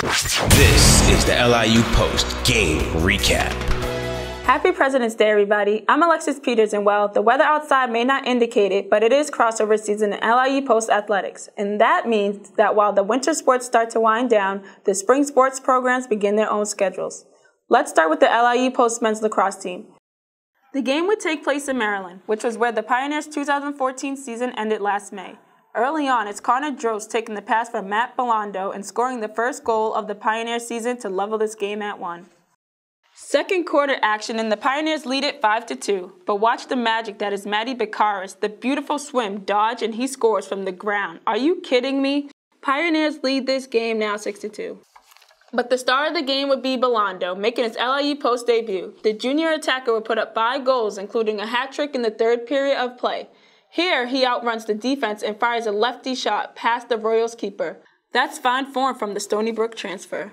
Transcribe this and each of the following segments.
This is the LIU Post Game Recap. Happy President's Day, everybody. I'm Alexis Peters, and well, the weather outside may not indicate it, but it is crossover season in LIU Post athletics. And that means that while the winter sports start to wind down, the spring sports programs begin their own schedules. Let's start with the LIU Post men's lacrosse team. The game would take place in Maryland, which was where the Pioneers' 2014 season ended last May. Early on, it's Connor Drost taking the pass from Matt Belando and scoring the first goal of the Pioneers season to level this game at 1. Second quarter action and the Pioneers lead it 5-2, but watch the magic that is Matty Bekaris, the beautiful swim, dodge, and he scores from the ground. Are you kidding me? Pioneers lead this game now 6-2. But the star of the game would be Belando, making his LIU Post debut. The junior attacker would put up 5 goals, including a hat trick in the third period of play. Here, he outruns the defense and fires a lefty shot past the Royals keeper. That's fine form from the Stony Brook transfer.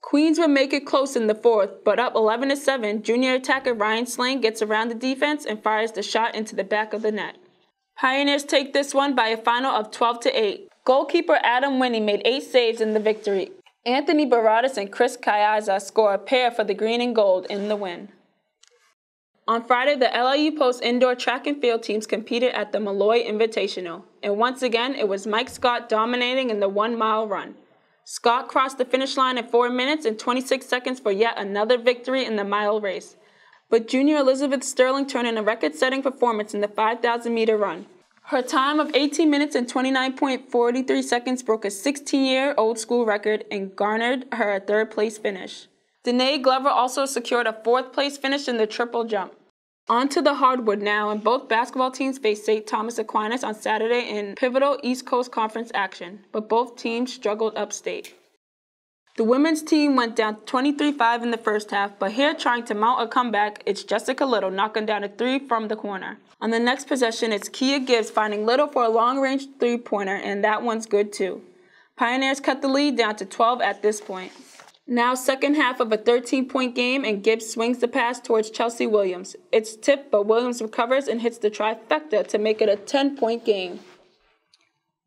Queens would make it close in the fourth, but up 11-7, junior attacker Ryan Slang gets around the defense and fires the shot into the back of the net. Pioneers take this one by a final of 12-8. Goalkeeper Adam Winnie made 8 saves in the victory. Anthony Baradas and Chris Kayaza score a pair for the green and gold in the win. On Friday, the LIU Post indoor track and field teams competed at the Malloy Invitational, and once again, it was Mike Scott dominating in the 1-mile run. Scott crossed the finish line in 4 minutes and 26 seconds for yet another victory in the mile race. But junior Elizabeth Sterling turned in a record-setting performance in the 5,000-meter run. Her time of 18 minutes and 29.43 seconds broke a 16-year-old school record and garnered her a third-place finish. Danae Glover also secured a 4th-place finish in the triple jump. On to the hardwood now, and both basketball teams face St. Thomas Aquinas on Saturday in pivotal East Coast Conference action, but both teams struggled upstate. The women's team went down 23-5 in the first half, but here trying to mount a comeback, it's Jessica Little knocking down a 3 from the corner. On the next possession, it's Kia Gibbs finding Little for a long-range 3-pointer, and that one's good too. Pioneers cut the lead down to 12 at this point. Now second half of a 13-point game, and Gibbs swings the pass towards Chelsea Williams. It's tipped, but Williams recovers and hits the trifecta to make it a 10-point game.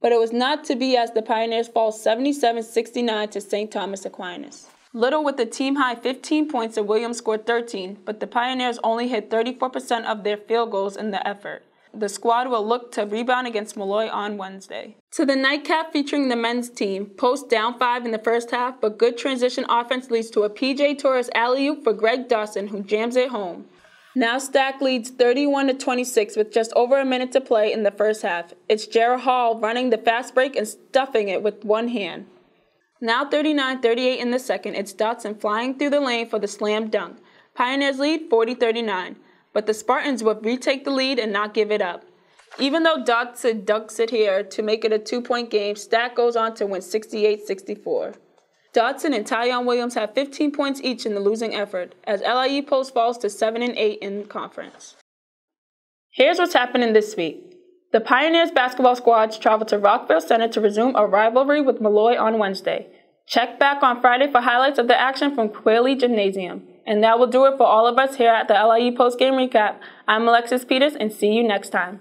But it was not to be as the Pioneers fall 77-69 to St. Thomas Aquinas. Little with the team-high 15 points and Williams scored 13, but the Pioneers only hit 34% of their field goals in the effort. The squad will look to rebound against Malloy on Wednesday. To the nightcap featuring the men's team. Post down 5 in the first half, but good transition offense leads to a PJ Torres alley-oop for Greg Dawson, who jams it home. Now Stack leads 31-26 with just over a minute to play in the first half. It's Jarrah Hall running the fast break and stuffing it with one hand. Now 39-38 in the second, it's Dotson flying through the lane for the slam dunk. Pioneers lead 40-39. But the Spartans would retake the lead and not give it up. Even though Dotson dunks it here to make it a 2-point game, Stack goes on to win 68-64. Dotson and Tyon Williams have 15 points each in the losing effort, as LIU Post falls to 7-8 in conference. Here's what's happening this week. The Pioneers basketball squads travel to Rockville Center to resume a rivalry with Malloy on Wednesday. Check back on Friday for highlights of the action from Quayle Gymnasium. And that will do it for all of us here at the LIU Post Game Recap. I'm Alexis Peters, and see you next time.